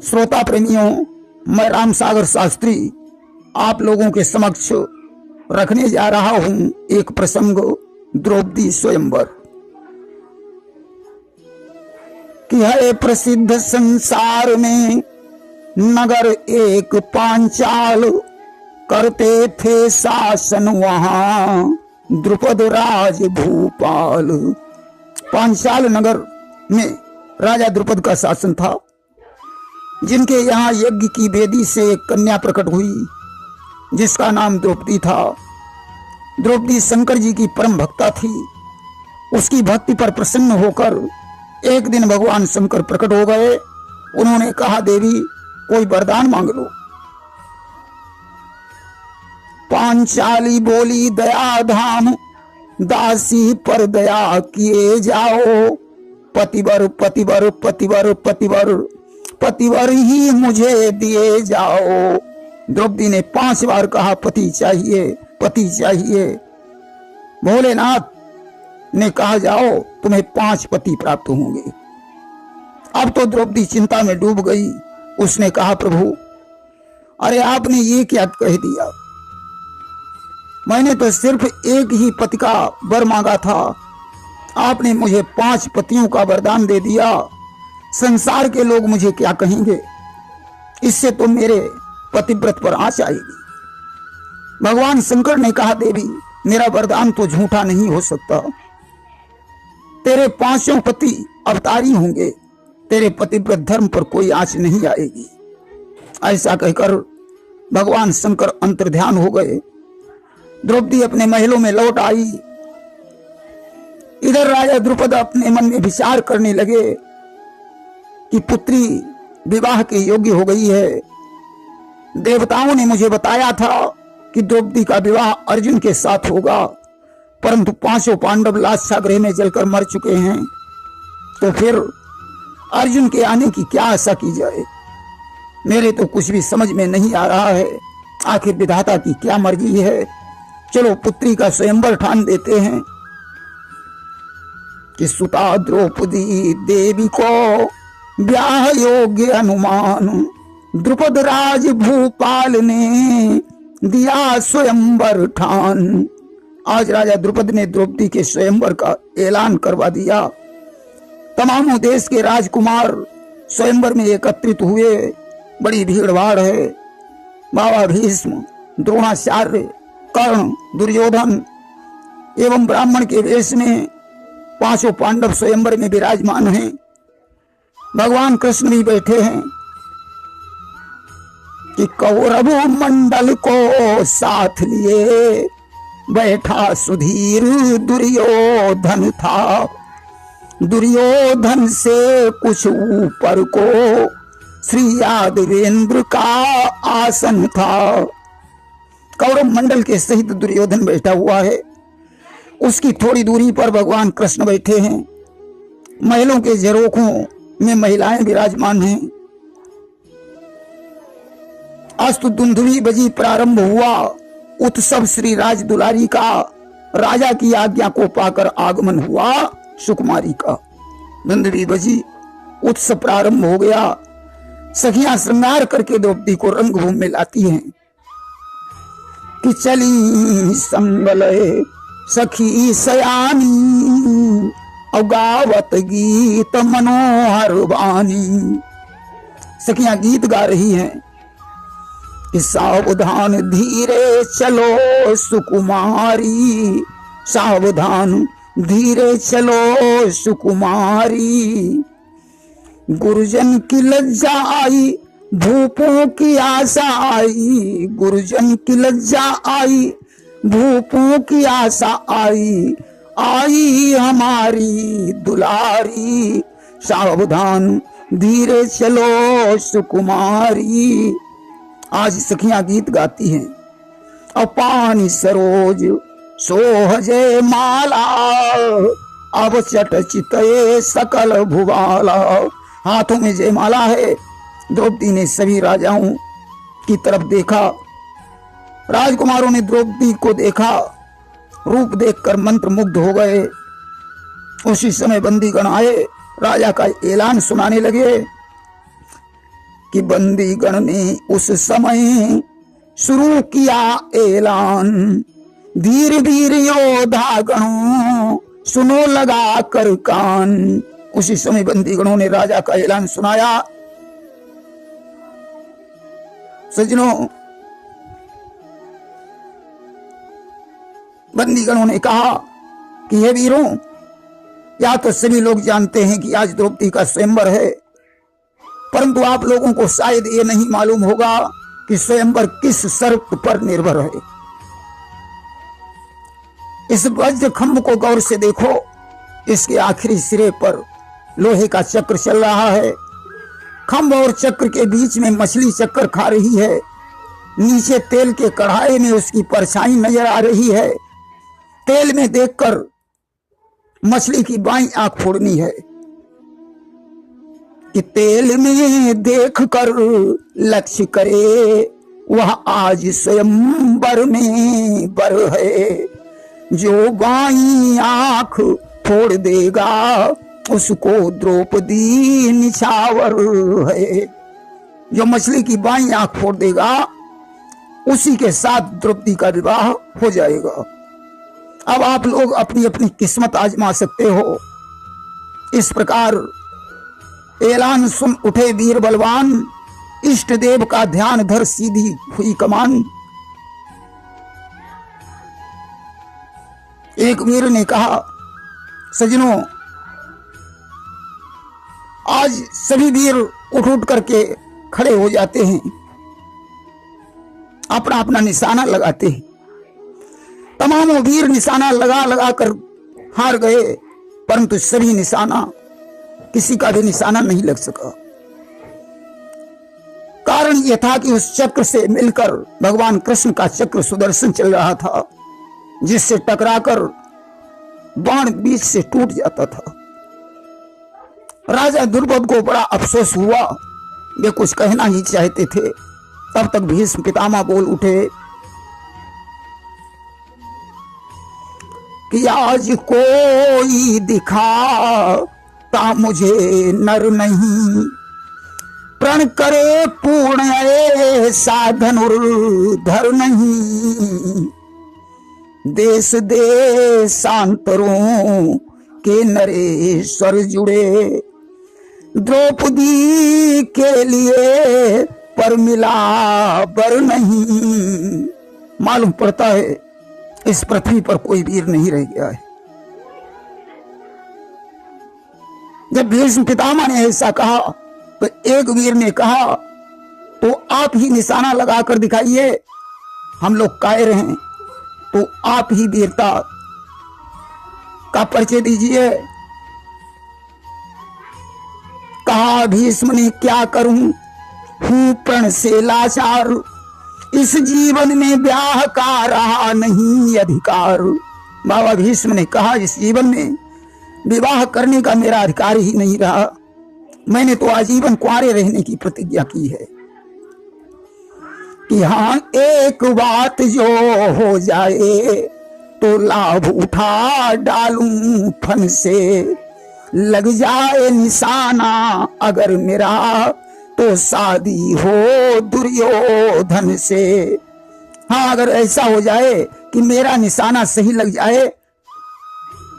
श्रोता प्रेमियों, मैं राम सागर शास्त्री आप लोगों के समक्ष रखने जा रहा हूं एक प्रसंग द्रौपदी स्वयंवर कि है प्रसिद्ध संसार में नगर एक पांचाल, करते थे शासन वहां द्रुपद राज भूपाल। पांचाल नगर में राजा द्रुपद का शासन था, जिनके यहाँ यज्ञ की वेदी से एक कन्या प्रकट हुई जिसका नाम द्रौपदी था। द्रौपदी शंकर जी की परम भक्ता थी। उसकी भक्ति पर प्रसन्न होकर एक दिन भगवान शंकर प्रकट हो गए। उन्होंने कहा, देवी कोई वरदान मांग लो। पांचाली बोली, दया धाम दासी पर दया किए जाओ, पतिवर पतिवर पतिवर पतिवर पतिवर ही मुझे दिए जाओ। द्रौपदी ने 5 बार कहा, पति चाहिए पति चाहिए। भोलेनाथ ने कहा, जाओ तुम्हें 5 पति प्राप्त होंगे। अब तो द्रौपदी चिंता में डूब गई। उसने कहा, प्रभु अरे आपने ये क्या कह दिया, मैंने तो सिर्फ एक ही पति का वर मांगा था, आपने मुझे 5 पतियों का वरदान दे दिया। संसार के लोग मुझे क्या कहेंगे, इससे तो मेरे पतिव्रत पर आँच आएगी। भगवान शंकर ने कहा, देवी मेरा वरदान तो झूठा नहीं हो सकता। तेरे 5 पति अवतारी होंगे, तेरे पतिव्रत धर्म पर कोई आँच नहीं आएगी। ऐसा कहकर भगवान शंकर अंतर्ध्यान हो गए। द्रौपदी अपने महलों में लौट आई। इधर राजा द्रुपद अपने मन में विचार करने लगे कि पुत्री विवाह के योग्य हो गई है। देवताओं ने मुझे बताया था कि द्रौपदी का विवाह अर्जुन के साथ होगा, परंतु 5 पांडव लाक्षागृह में जलकर मर चुके हैं, तो फिर अर्जुन के आने की क्या आशा की जाए। मेरे तो कुछ भी समझ में नहीं आ रहा है, आखिर विधाता की क्या मर्जी है। चलो पुत्री का स्वयंवर ठान देते हैं कि सुता द्रौपदी देवी को ब्याह योग्य अनुमान, द्रुपद राज भूपाल ने दिया स्वयंवर ठान। आज राजा द्रुपद ने द्रौपदी के स्वयंवर का ऐलान करवा दिया। तमाम देश के राजकुमार स्वयंवर में एकत्रित हुए। बड़ी भीड़ भाड़ है। बाबा भीष्म, द्रोणाचार्य, कर्ण, दुर्योधन एवं ब्राह्मण के वेश में 5 पांडव स्वयंवर में विराजमान हैं। भगवान कृष्ण भी बैठे हैं कि कौरव मंडल को साथ लिए बैठा सुधीर दुर्योधन था। दुर्योधन से कुछ ऊपर को श्री यादवेंद्र का आसन था। कौरव मंडल के सहित दुर्योधन बैठा हुआ है। उसकी थोड़ी दूरी पर भगवान कृष्ण बैठे हैं। महलों के झरोखों में महिलाएं विराजमान हैं। अस्तु दुंदुभी बजी, प्रारंभ हुआ उत्सव। श्री राज दुलारी का राजा की आज्ञा को पाकर आगमन हुआ सुकुमारी का। दुंदुभी बजी, उत्सव प्रारंभ हो गया। सखियां श्रृंगार करके द्रौपदी को रंगभूमि में लाती हैं कि चली संबले सखी सयानी, गावत गीत मनोहर वाणी। सखियां गीत गा रही हैं कि सावधान धीरे चलो सुकुमारी, सावधान धीरे चलो सुकुमारी। गुरुजन की लज्जा आई, भूपों की आशा आई। गुरुजन की लज्जा आई, भूपों की आशा आई। आई हमारी दुलारी, सावधान धीरे चलो सुकुमारी। आज सखियां गीत गाती हैं। और पानी सरोज सोहजे माला, अब चट चितये सकल भुवाला। हाथों में जयमाला है। द्रौपदी ने सभी राजाओं की तरफ देखा। राजकुमारों ने द्रौपदी को देखा। रूप देखकर मंत्र मुग्ध हो गए। उसी समय बंदीगण आए, राजा का ऐलान सुनाने लगे कि बंदीगण ने उस समय शुरू किया ऐलान, धीर धीर योद्धा गणों सुनो लगा कर कान। उसी समय बंदीगणों ने राजा का ऐलान सुनाया। सज्जनों, बंदीगणों ने कहा कि हे वीरों, या तो सभी लोग जानते हैं कि आज द्रौपदी का स्वयंवर है, परंतु आप लोगों को शायद ये नहीं मालूम होगा कि स्वयंवर किस शर्त पर निर्भर है। इस वज्र खंभ को गौर से देखो, इसके आखिरी सिरे पर लोहे का चक्र चल रहा है। खंभ और चक्र के बीच में मछली चक्कर खा रही है। नीचे तेल के कढ़ाई में उसकी परछाई नजर आ रही है। तेल में देखकर मछली की बाईं आंख फोड़नी है कि तेल में देखकर लक्ष्य करे, वह आज स्वयंवर में बर है। जो बाईं आंख फोड़ देगा उसको द्रौपदी निछावर है। जो मछली की बाईं आंख फोड़ देगा उसी के साथ द्रौपदी का विवाह हो जाएगा। अब आप लोग अपनी अपनी किस्मत आजमा सकते हो। इस प्रकार ऐलान सुन उठे वीर बलवान, इष्ट देव का ध्यान धर सीधी हुई कमान। एक वीर ने कहा, सज्जनों, आज सभी वीर उठ उठ करके खड़े हो जाते हैं, अपना अपना निशाना लगाते हैं। तमामों वीर निशाना लगा लगा कर हार गए, परंतु सभी निशाना, किसी का भी निशाना नहीं लग सका। कारण यह था कि उस चक्र से मिलकर भगवान कृष्ण का चक्र सुदर्शन चल रहा था, जिससे टकराकर बाण बीच से टूट जाता था। राजा द्रुपद को बड़ा अफसोस हुआ। वे कुछ कहना ही चाहते थे, तब तक भीष्म पितामह बोल उठे कि आज कोई दिखाता मुझे नर नहीं, प्रण करे पूर्ण ऐसा धनुर्धर नहीं। देश देशांतरों के नरेश्वर जुड़े, द्रौपदी के लिए पर मिला बर नहीं। मालूम पड़ता है इस पृथ्वी पर कोई वीर नहीं रह गया है। जब भीष्म पितामह ने ऐसा कहा तो एक वीर ने कहा, तो आप ही निशाना लगाकर दिखाइए, हम लोग कायर हैं, तो आप ही वीरता का परिचय दीजिए। कहा भीष्म ने, क्या करूं, हूं प्रण से लाचार, इस जीवन में ब्याह का रहा नहीं अधिकार। बाबा भीष्म ने कहा, इस जीवन में विवाह करने का मेरा अधिकार ही नहीं रहा। मैंने तो आजीवन कुंवारे रहने की प्रतिज्ञा की है कि हाँ, एक बात जो हो जाए तो लाभ उठा डालूं फन से, लग जाए निशाना अगर मेरा तो शादी हो दुर्योधन से। हाँ, अगर ऐसा हो जाए कि मेरा निशाना सही लग जाए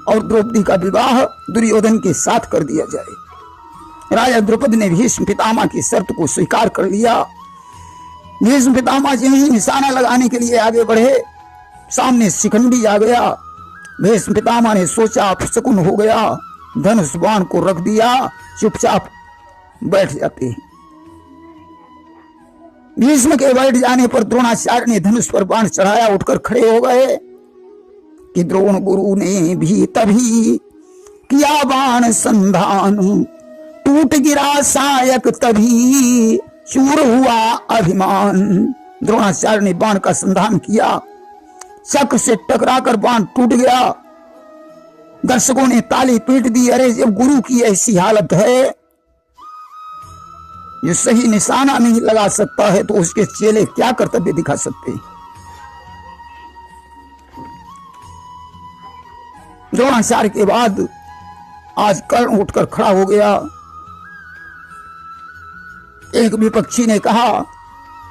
और द्रौपदी का विवाह दुर्योधन के साथ कर दिया जाए। राजा द्रुपद ने भीष्म पितामह की शर्त को स्वीकार कर लिया। भीष्म पितामह जी ही निशाना लगाने के लिए आगे बढ़े, सामने शिखंडी आ गया। भीष्म पितामह ने सोचा अपशकुन हो गया, धनुष बाण को रख दिया, चुपचाप बैठ जाते हैं। भीष्म के बैठ जाने पर द्रोणाचार्य ने धनुष पर बाण चढ़ाया, उठकर खड़े हो गए कि द्रोण गुरु ने भी तभी किया बाण संधान, टूट गिरा सायक तभी चूर हुआ अभिमान। द्रोणाचार्य ने बाण का संधान किया, चक्र से टकराकर बाण टूट गया। दर्शकों ने ताली पीट दी। अरे, जब गुरु की ऐसी हालत है, जो सही निशाना नहीं लगा सकता है, तो उसके चेले क्या कर्तव्य दिखा सकते हैं। द्रोणाचार्य के बाद आज कर्ण उठकर खड़ा हो गया। एक विपक्षी ने कहा,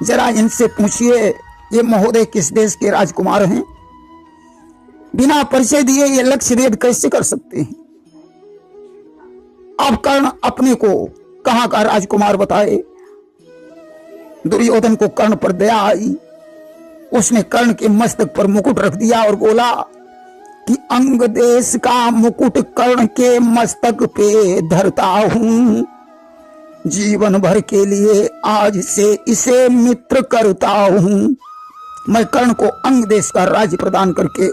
जरा इनसे पूछिए ये महोदय किस देश के राजकुमार हैं? बिना परिचय दिए ये लक्ष्य भेद कैसे कर सकते हैं? अब कर्ण अपने को कहां का राजकुमार बताए। दुर्योधन को कर्ण पर दया आई। उसने कर्ण के मस्तक पर मुकुट रख दिया और बोला कि अंग देश का मुकुट कर्ण के मस्तक पे धरता हूं, जीवन भर के लिए आज से इसे मित्र करता हूं। मैं कर्ण को अंग देश का राज्य प्रदान करके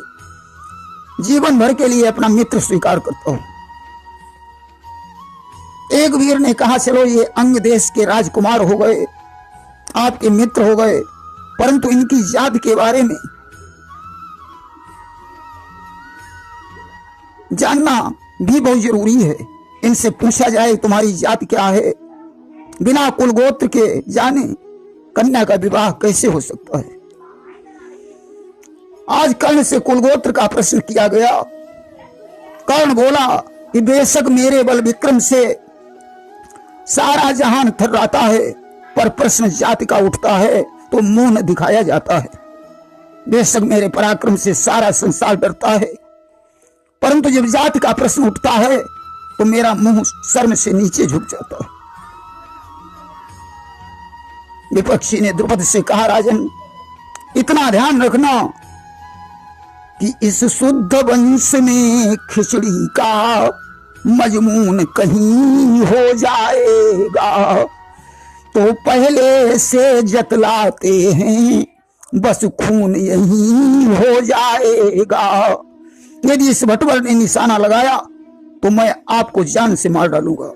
जीवन भर के लिए अपना मित्र स्वीकार करता हूं। एक वीर ने कहा, चलो ये अंग देश के राजकुमार हो गए, आपके मित्र हो गए, परंतु इनकी जात के बारे में जानना भी बहुत जरूरी है। इनसे पूछा जाए तुम्हारी जात क्या है। बिना कुल गोत्र के जाने कन्या का विवाह कैसे हो सकता है। आज कर्ण से कुल गोत्र का प्रश्न किया गया। कर्ण बोला कि बेशक मेरे बल विक्रम से सारा जहान थर्राता है, पर प्रश्न जाति का उठता है तो मुंह न दिखाया जाता है। बेशक मेरे पराक्रम से सारा संसार डरता है, परंतु जब जाति का प्रश्न उठता है तो मेरा मुंह शर्म से नीचे झुक जाता है। विपक्षी ने द्रुपद से कहा, राजन इतना ध्यान रखना कि इस शुद्ध वंश में खिचड़ी का मजमून कहीं हो जाएगा तो पहले से जतलाते हैं, बस खून यही हो जाएगा। यदि इस भटवर ने निशाना लगाया तो मैं आपको जान से मार डालूंगा।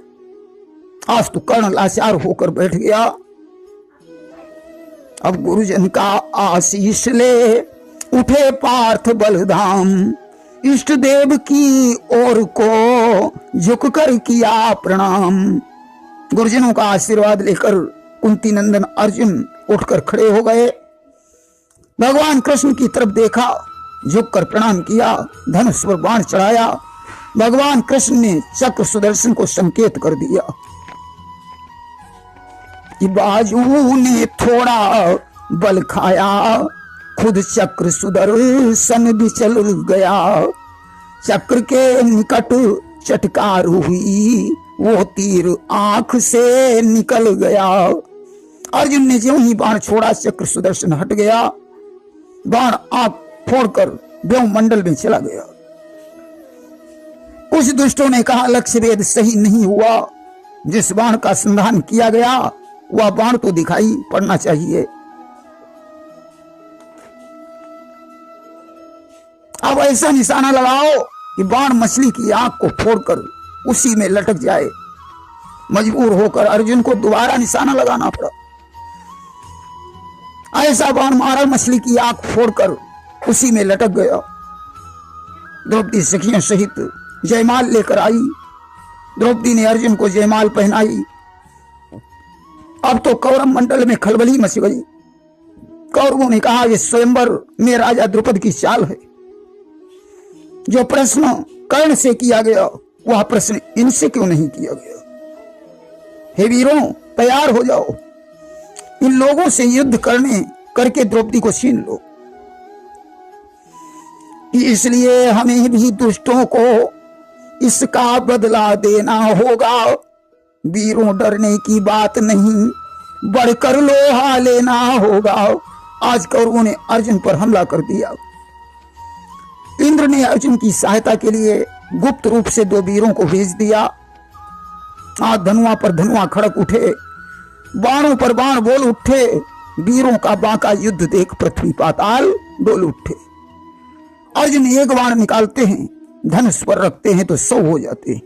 आज तो कर्ण लाचार होकर बैठ गया। अब गुरुजन का आशीष ले उठे पार्थ बलधाम, इष्ट देव की ओर को झुककर किया प्रणाम। गुरुजनों का आशीर्वाद लेकर कुंती नंदन अर्जुन उठकर खड़े हो गए। भगवान कृष्ण की तरफ देखा, झुककर प्रणाम किया, धनुष पर बाण चढ़ाया। भगवान कृष्ण ने चक्र सुदर्शन को संकेत कर दिया कि बाजू ने थोड़ा बल खाया, खुद चक्र सुदर्शन विचल गया। चक्र के निकट चटकार हुई, वो तीर आंख से निकल गया। अर्जुन ने ज्यों ही बाण छोड़ा, चक्र सुदर्शन हट गया। बाण आंख फोड़कर व्योममंडल में चला गया। कुछ दुष्टों ने कहा, लक्ष्य भेद सही नहीं हुआ। जिस बाण का संधान किया गया वह बाण तो दिखाई पड़ना चाहिए। अब ऐसा निशाना लगाओ कि बाण मछली की आंख को फोड़कर उसी में लटक जाए। मजबूर होकर अर्जुन को दोबारा निशाना लगाना पड़ा। ऐसा बाण मारा, मछली की आंख फोड़कर उसी में लटक गया। द्रौपदी सखियों सहित जयमाल लेकर आई। द्रौपदी ने अर्जुन को जयमाल पहनाई। अब तो कौरव मंडल में खलबली मच गई। कौरवों ने कहा, ये स्वयंवर में राजा द्रुपद की चाल है। जो प्रश्न कर्ण से किया गया वह प्रश्न इनसे क्यों नहीं किया गया। हे वीरों, तैयार हो जाओ, इन लोगों से युद्ध करके द्रौपदी को छीन लो। इसलिए हमें भी दुष्टों को इसका बदला देना होगा। वीरों, डरने की बात नहीं, बढ़कर लोहा लेना होगा। आज कौरवों ने अर्जुन पर हमला कर दिया। इंद्र ने अर्जुन की सहायता के लिए गुप्त रूप से 2 वीरों को भेज दिया। आज धनुआ पर धनुआ खड़क उठे, बाणों पर बाण बोल उठे। वीरों का बांका युद्ध देख पृथ्वी पाताल डोल उठे। अर्जुन एक बाण निकालते हैं, धनुष पर रखते हैं तो 100 हो जाते हैं,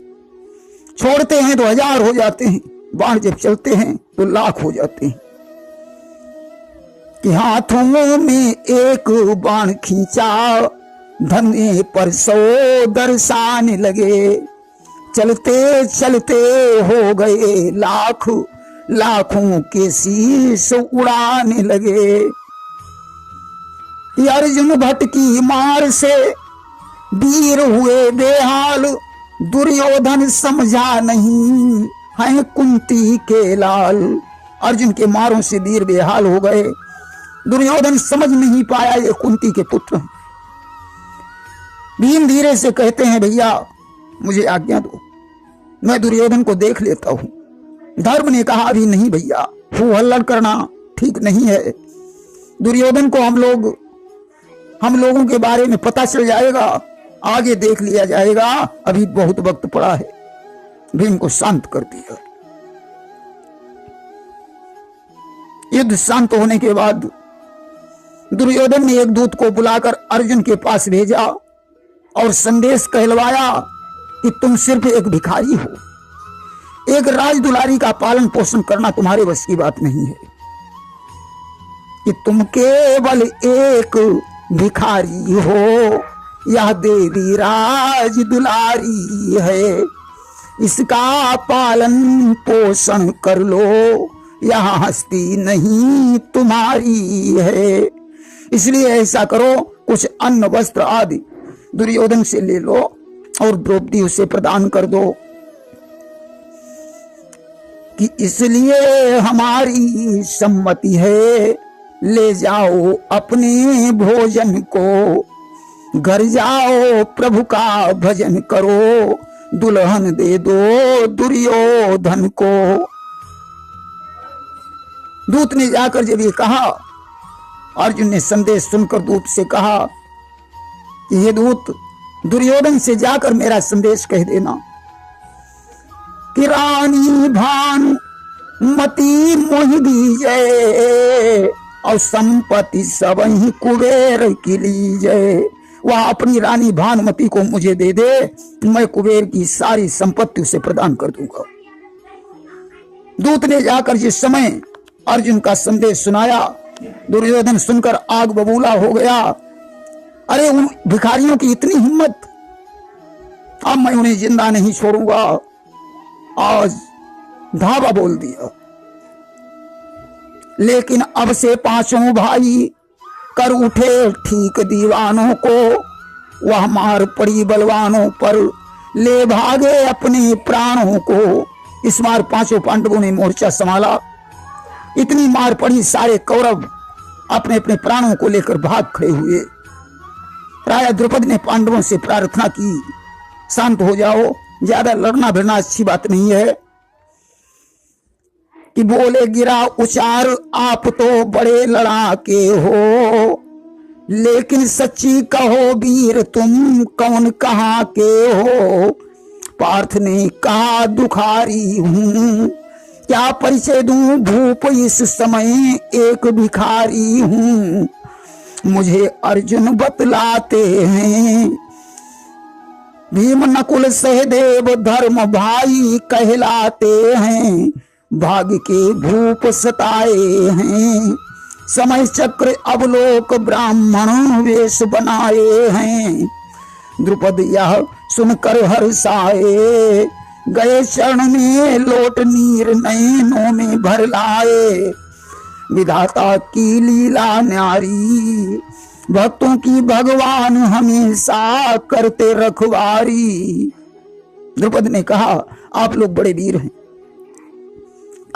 छोड़ते हैं तो 1000 हो जाते हैं। बाण जब चलते हैं तो लाख हो जाते हैं। कि हाथों में एक बाण खींचा, धनुए पर 100 दर्शाने लगे। चलते चलते हो गए लाख, लाखों के शीश उड़ाने लगे। अर्जुन भट्ट की मार से वीर हुए बेहाल, दुर्योधन समझा नहीं है कुंती के लाल। अर्जुन के मारों से वीर बेहाल हो गए। दुर्योधन समझ नहीं पाया ये कुंती के पुत्र हैं। भीम धीरे से कहते हैं, भैया मुझे आज्ञा दो, मैं दुर्योधन को देख लेता हूं। धर्म ने कहा, अभी नहीं भैया, हो हल्ला करना ठीक नहीं है। दुर्योधन को हम लोगों के बारे में पता चल जाएगा, आगे देख लिया जाएगा, अभी बहुत वक्त पड़ा है। भीम को शांत कर दिया। युद्ध शांत होने के बाद दुर्योधन ने एक दूत को बुलाकर अर्जुन के पास भेजा और संदेश कहलवाया कि तुम सिर्फ एक भिखारी हो, एक राजदुलारी का पालन पोषण करना तुम्हारे बस की बात नहीं है, कि तुम केवल एक भिखारी हो, यह देवी राजदुलारी है, इसका पालन पोषण कर लो, यह हस्ती नहीं तुम्हारी है। इसलिए ऐसा करो, कुछ अन्न वस्त्र आदि दुर्योधन से ले लो और द्रौपदी उसे प्रदान कर दो, कि इसलिए हमारी सम्मति है, ले जाओ अपने भोजन को, घर जाओ प्रभु का भजन करो, दुल्हन दे दो दुर्योधन को। दूत ने जाकर जब ये कहा, अर्जुन ने संदेश सुनकर दूत से कहा कि ये दूत, दुर्योधन से जाकर मेरा संदेश कह देना कि रानी भानुमति मोहि दीजय और संपत्ति सब ही कुबेर की लीजय। वह अपनी रानी भानुमति को मुझे दे दे, मैं कुबेर की सारी संपत्ति उसे प्रदान कर दूंगा। दूत ने जाकर जिस समय अर्जुन का संदेश सुनाया, दुर्योधन सुनकर आग बबूला हो गया। अरे उन भिखारियों की इतनी हिम्मत, अब मैं उन्हें जिंदा नहीं छोड़ूंगा, आज धावा बोल दिया। लेकिन अब से पांचों भाई कर उठे ठीक दीवानों को, वह मार पड़ी बलवानों पर, ले भागे अपने प्राणों को। इस बार पांचों पांडवों ने मोर्चा संभाला। इतनी मार पड़ी, सारे कौरव अपने अपने प्राणों को लेकर भाग खड़े हुए। राजा द्रुपद ने पांडवों से प्रार्थना की, शांत हो जाओ, ज्यादा लड़ना भिड़ना अच्छी बात नहीं है। कि बोले गिरा उचार, आप तो बड़े लड़ाके हो, लेकिन सच्ची कहो वीर तुम कौन कहाँ के हो। पार्थ ने कहा दुखारी हूँ, क्या परिचय दूं भूप इस समय एक भिखारी हूँ। मुझे अर्जुन बतलाते हैं, भीम नकुल सहदेव धर्म भाई कहलाते हैं, भाग्य के भूप सताए हैं, समय चक्र अवलोक ब्राह्मण वेश बनाए हैं। द्रुपद यह सुनकर हर्षाए, गए शरण में लोट नीर नयनों में भर लाए। विधाता की लीला न्यारी, भक्तों की भगवान हमेशा करते रखवारी। द्रुपद ने कहा, आप लोग बड़े वीर हैं,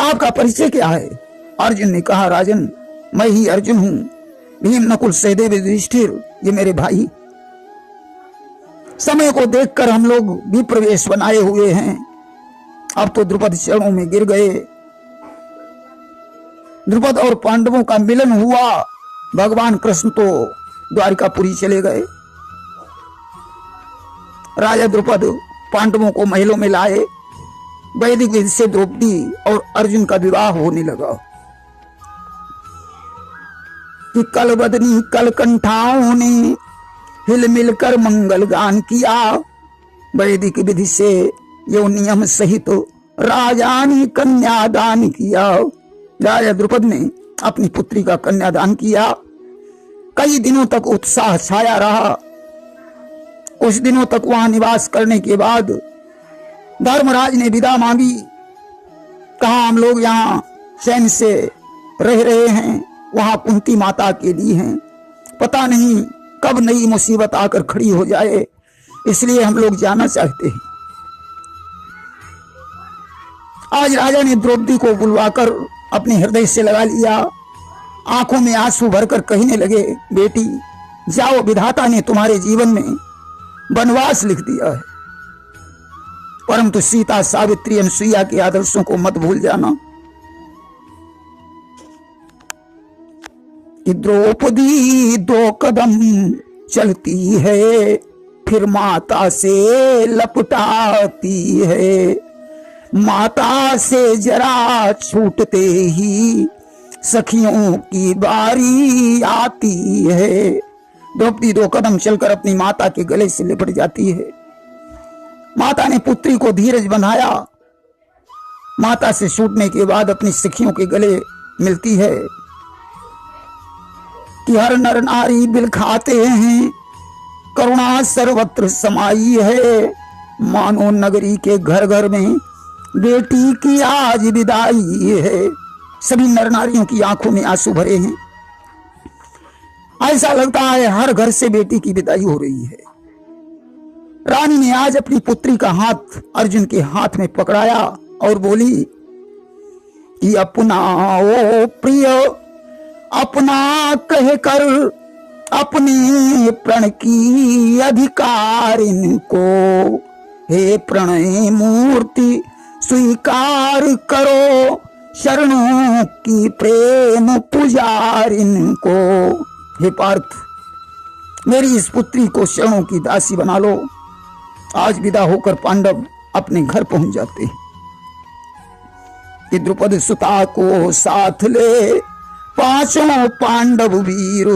आपका परिचय क्या है। अर्जुन ने कहा, राजन मैं ही अर्जुन हूं, भीम नकुल सहदेव युधिष्ठिर ये मेरे भाई। समय को देखकर हम लोग भी प्रवेश बनाए हुए हैं। अब तो द्रुपद चरणों में गिर गए। द्रुपद और पांडवों का मिलन हुआ। भगवान कृष्ण तो द्वारिकापुरी चले गए। राजा द्रुपद पांडवों को महलों में लाए। वैदिक विधि से द्रौपदी और अर्जुन का विवाह होने लगा। कि कल बदनी कल कंठाओं ने हिल मिलकर मंगल गान किया। वैदिक विधि से यो नियम सहित राजा ने कन्यादान किया। राजा द्रुपद ने अपनी पुत्री का कन्यादान किया। कई दिनों तक उत्साह छाया रहा। कुछ दिनों तक वहां निवास करने के बाद धर्मराज ने विदा मांगी। कहा हम लोग यहाँ चैन से रह रहे हैं, वहां कुंती माता के लिए हैं, पता नहीं कब नई मुसीबत आकर खड़ी हो जाए, इसलिए हम लोग जाना चाहते हैं। आज राजा ने द्रौपदी को बुलवाकर अपने हृदय से लगा लिया, आंखों में आंसू भरकर कहने लगे, बेटी जाओ, विधाता ने तुम्हारे जीवन में वनवास लिख दिया है, परंतु सीता, सावित्री, अनुसुईया के आदर्शों को मत भूल जाना। कि द्रौपदी 2 कदम चलती है, फिर माता से लपटाती है, माता से जरा छूटते ही सखियों की बारी आती है। द्रौपदी 2 कदम चलकर अपनी माता के गले से लिपट जाती है। माता ने पुत्री को धीरज बंधाया, माता से छूटने के बाद अपनी सखियों के गले मिलती है। कि हर नर नारी बिलखाते हैं, करुणा सर्वत्र समाई है, मानो नगरी के घर घर में बेटी की आज विदाई है। सभी नर नारियों की आंखों में आंसू भरे हैं। ऐसा लगता है हर घर से बेटी की विदाई हो रही है। रानी ने आज अपनी पुत्री का हाथ अर्जुन के हाथ में पकड़ाया और बोली कि अपना ओ प्रिय, अपना कहकर अपने प्रण की अधिकारिन को, हे प्रणय मूर्ति स्वीकार करो, शरणों की प्रेम पुजारिन को। हे पार्थ, मेरी इस पुत्री को शरणों की दासी बना लो। आज विदा होकर पांडव अपने घर पहुंच जाते हैं। कि द्रुपद सुता को साथ ले 5 पांडव वीर,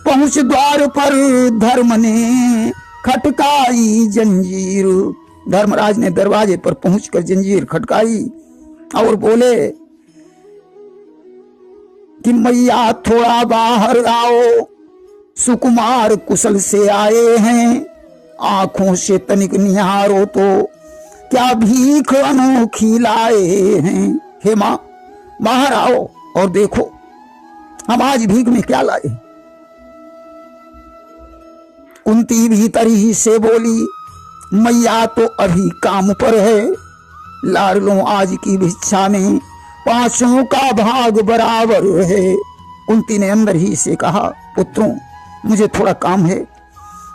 पहुंच द्वार पर धर्म ने खटकाई जंजीर। धर्मराज ने दरवाजे पर पहुंचकर जंजीर खटकाई और बोले कि मैया थोड़ा बाहर आओ, सुकुमार कुशल से आए हैं, आंखों से तनिक निहारो तो क्या भीख अनोखी लाए हैं। हे मां, बाहर आओ और देखो हम आज भीख में क्या लाए। कुंती भीतर ही से बोली, मैया तो अभी काम पर है, लाडलों आज की भिक्षा में 5 का भाग बराबर है। कुंती ने अंदर ही से कहा, पुत्रों मुझे थोड़ा काम है,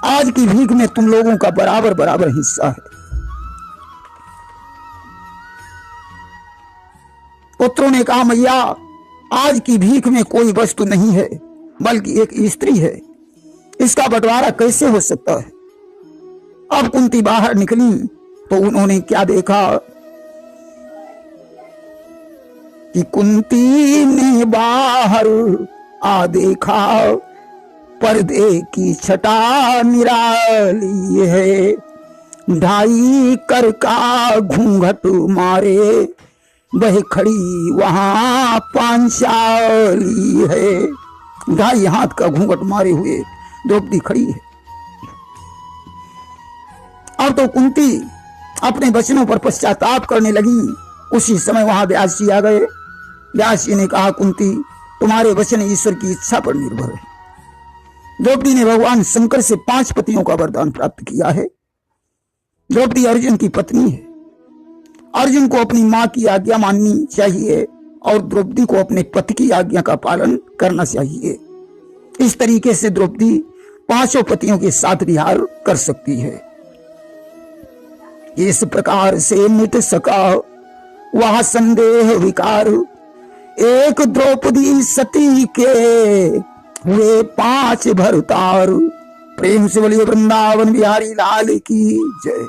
आज की भीख में तुम लोगों का बराबर बराबर हिस्सा है। पुत्रों ने कहा, मैया आज की भीख में कोई वस्तु नहीं है, बल्कि एक स्त्री है, इसका बंटवारा कैसे हो सकता है। अब कुंती बाहर निकली तो उन्होंने क्या देखा कि कुंती ने बाहर आ देखा, पर्दे की छटा निराली है, 2.5 कर का घूंघट मारे वह खड़ी वहां पांचाली है। 2.5 हाथ का घूंघट मारे हुए द्रौपदी खड़ी है। अब तो कुंती अपने वचनों पर पश्चाताप करने लगी। उसी समय वहां व्यास जी आ गए। व्यास जी ने कहा, कुंती तुम्हारे वचन ईश्वर की इच्छा पर निर्भर है। द्रौपदी ने भगवान शंकर से 5 पतियों का वरदान प्राप्त किया है। द्रौपदी अर्जुन की पत्नी है। अर्जुन को अपनी मां की आज्ञा माननी चाहिए और द्रौपदी को अपने पति की आज्ञा का पालन करना चाहिए। इस तरीके से द्रौपदी 5 पतियों के साथ विहार कर सकती है। इस प्रकार से मिट सका वह संदेह विकार, एक द्रौपदी सती के हुए 5 भरतार। प्रेम से बोलिए वृंदावन बिहारी लाल की जय।